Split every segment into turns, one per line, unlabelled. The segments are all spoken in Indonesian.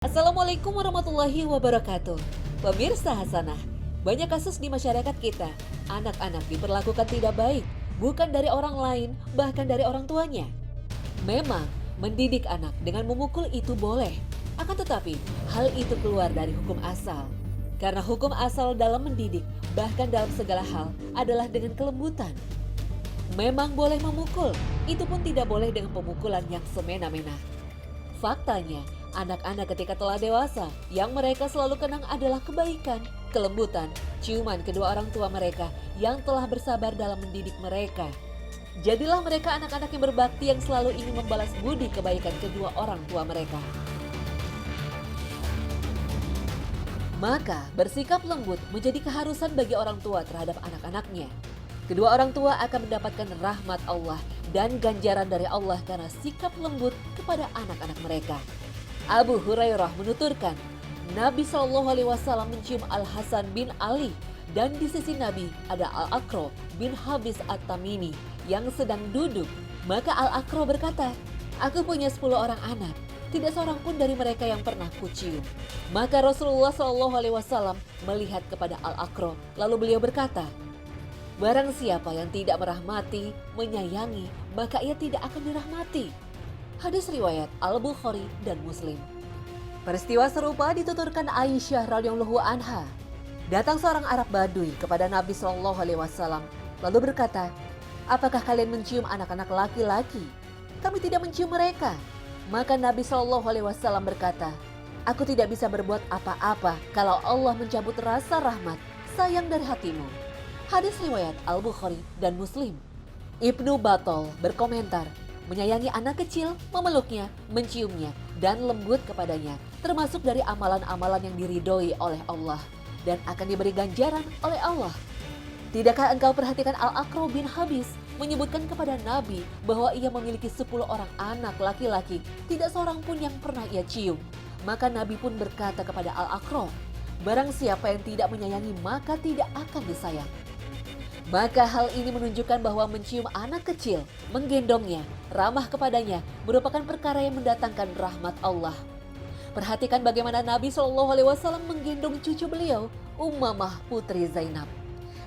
Assalamualaikum warahmatullahi wabarakatuh. Pemirsa Hasanah, banyak kasus di masyarakat kita, anak-anak diperlakukan tidak baik, bukan dari orang lain, bahkan dari orang tuanya. Memang, mendidik anak dengan memukul itu boleh, akan tetapi hal itu keluar dari hukum asal. Karena hukum asal dalam mendidik, bahkan dalam segala hal, adalah dengan kelembutan. Memang boleh memukul, itu pun tidak boleh dengan pemukulan yang semena-mena. Faktanya, anak-anak ketika telah dewasa, yang mereka selalu kenang adalah kebaikan, kelembutan, ciuman kedua orang tua mereka yang telah bersabar dalam mendidik mereka. Jadilah mereka anak-anak yang berbakti yang selalu ingin membalas budi kebaikan kedua orang tua mereka. Maka, bersikap lembut menjadi keharusan bagi orang tua terhadap anak-anaknya. Kedua orang tua akan mendapatkan rahmat Allah dan ganjaran dari Allah karena sikap lembut kepada anak-anak mereka. Abu Hurairah menuturkan, Nabi SAW mencium Al-Hasan bin Ali dan di sisi Nabi ada Al-Aqra bin Habis At-Tamimi yang sedang duduk. Maka Al-Aqra berkata, aku punya 10 orang anak, tidak seorang pun dari mereka yang pernah kucium. Maka Rasulullah SAW melihat kepada Al-Aqra, lalu beliau berkata, barang siapa yang tidak merahmati, menyayangi, maka ia tidak akan dirahmati. Hadis riwayat Al-Bukhari dan Muslim. Peristiwa serupa dituturkan Aisyah radhiyallahu anha. Datang seorang Arab Baduy kepada Nabi SAW lalu berkata, apakah kalian mencium anak-anak laki-laki? Kami tidak mencium mereka. Maka Nabi SAW berkata, aku tidak bisa berbuat apa-apa kalau Allah mencabut rasa rahmat, sayang dari hatimu. Hadis riwayat Al-Bukhari dan Muslim. Ibnu Battal berkomentar, menyayangi anak kecil, memeluknya, menciumnya, dan lembut kepadanya, termasuk dari amalan-amalan yang diridhoi oleh Allah dan akan diberi ganjaran oleh Allah. Tidakkah engkau perhatikan Al-Aqra bin Habis menyebutkan kepada Nabi bahwa ia memiliki 10 orang anak laki-laki, tidak seorang pun yang pernah ia cium. Maka Nabi pun berkata kepada Al-Aqra, barang siapa yang tidak menyayangi maka tidak akan disayang. Maka hal ini menunjukkan bahwa mencium anak kecil, menggendongnya, ramah kepadanya merupakan perkara yang mendatangkan rahmat Allah. Perhatikan bagaimana Nabi SAW menggendong cucu beliau, Ummamah putri Zainab,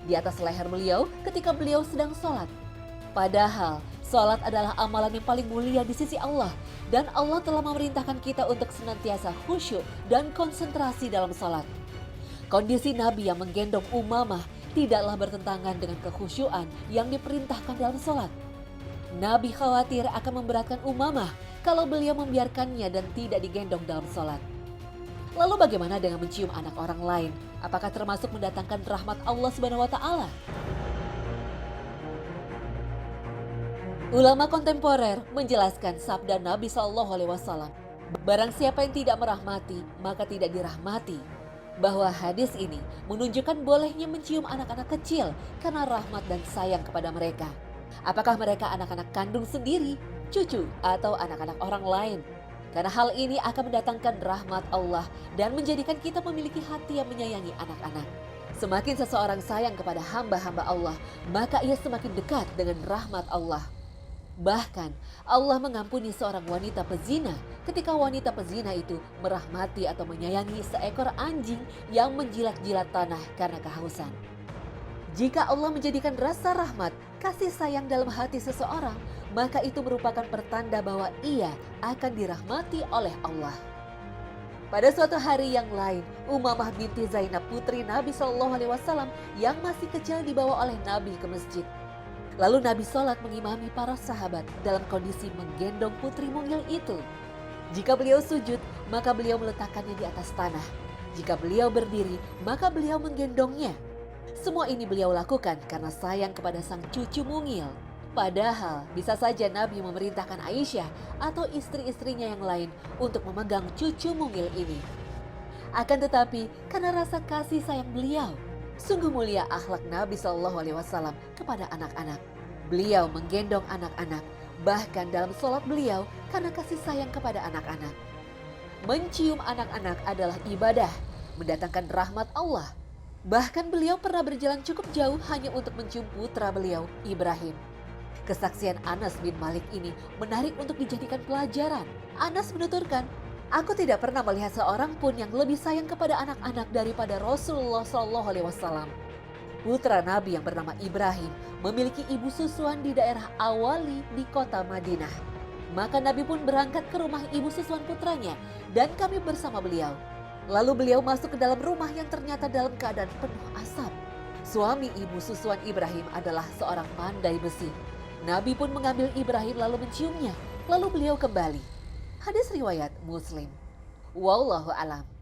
di atas leher beliau ketika beliau sedang sholat. Padahal sholat adalah amalan yang paling mulia di sisi Allah dan Allah telah memerintahkan kita untuk senantiasa khusyuk dan konsentrasi dalam sholat. Kondisi Nabi yang menggendong Ummamah tidaklah bertentangan dengan kekhusyuan yang diperintahkan dalam sholat. Nabi khawatir akan memberatkan Ummamah kalau beliau membiarkannya dan tidak digendong dalam sholat. Lalu bagaimana dengan mencium anak orang lain? Apakah termasuk mendatangkan rahmat Allah Subhanahu wa Ta'ala? Ulama kontemporer menjelaskan sabda Nabi SAW, barang siapa yang tidak merahmati, maka tidak dirahmati. Bahwa hadis ini menunjukkan bolehnya mencium anak-anak kecil karena rahmat dan sayang kepada mereka. Apakah mereka anak-anak kandung sendiri, cucu, atau anak-anak orang lain? Karena hal ini akan mendatangkan rahmat Allah dan menjadikan kita memiliki hati yang menyayangi anak-anak. Semakin seseorang sayang kepada hamba-hamba Allah, maka ia semakin dekat dengan rahmat Allah. Bahkan Allah mengampuni seorang wanita pezina ketika wanita pezina itu merahmati atau menyayangi seekor anjing yang menjilat-jilat tanah karena kehausan. Jika Allah menjadikan rasa rahmat, kasih sayang dalam hati seseorang, maka itu merupakan pertanda bahwa ia akan dirahmati oleh Allah. Pada suatu hari yang lain, Ummamah binti Zainab putri Nabi SAW yang masih kecil dibawa oleh Nabi ke masjid. Lalu Nabi sholat mengimami para sahabat dalam kondisi menggendong putri mungil itu. Jika beliau sujud, maka beliau meletakkannya di atas tanah. Jika beliau berdiri, maka beliau menggendongnya. Semua ini beliau lakukan karena sayang kepada sang cucu mungil. Padahal bisa saja Nabi memerintahkan Aisyah atau istri-istrinya yang lain untuk memegang cucu mungil ini. Akan tetapi karena rasa kasih sayang beliau, sungguh mulia akhlak Nabi SAW kepada anak-anak. Beliau menggendong anak-anak, bahkan dalam sholat beliau karena kasih sayang kepada anak-anak. Mencium anak-anak adalah ibadah, mendatangkan rahmat Allah. Bahkan beliau pernah berjalan cukup jauh hanya untuk mencium putra beliau, Ibrahim. Kesaksian Anas bin Malik ini menarik untuk dijadikan pelajaran. Anas menuturkan, Aku tidak pernah melihat seorang pun yang lebih sayang kepada anak-anak daripada Rasulullah SAW. Putra Nabi yang bernama Ibrahim memiliki ibu susuan di daerah Awali di kota Madinah. Maka Nabi pun berangkat ke rumah ibu susuan putranya dan kami bersama beliau. Lalu beliau masuk ke dalam rumah yang ternyata dalam keadaan penuh asap. Suami ibu susuan Ibrahim adalah seorang pandai besi. Nabi pun mengambil Ibrahim lalu menciumnya, lalu beliau kembali. Hadis riwayat Muslim. Wallahu alam.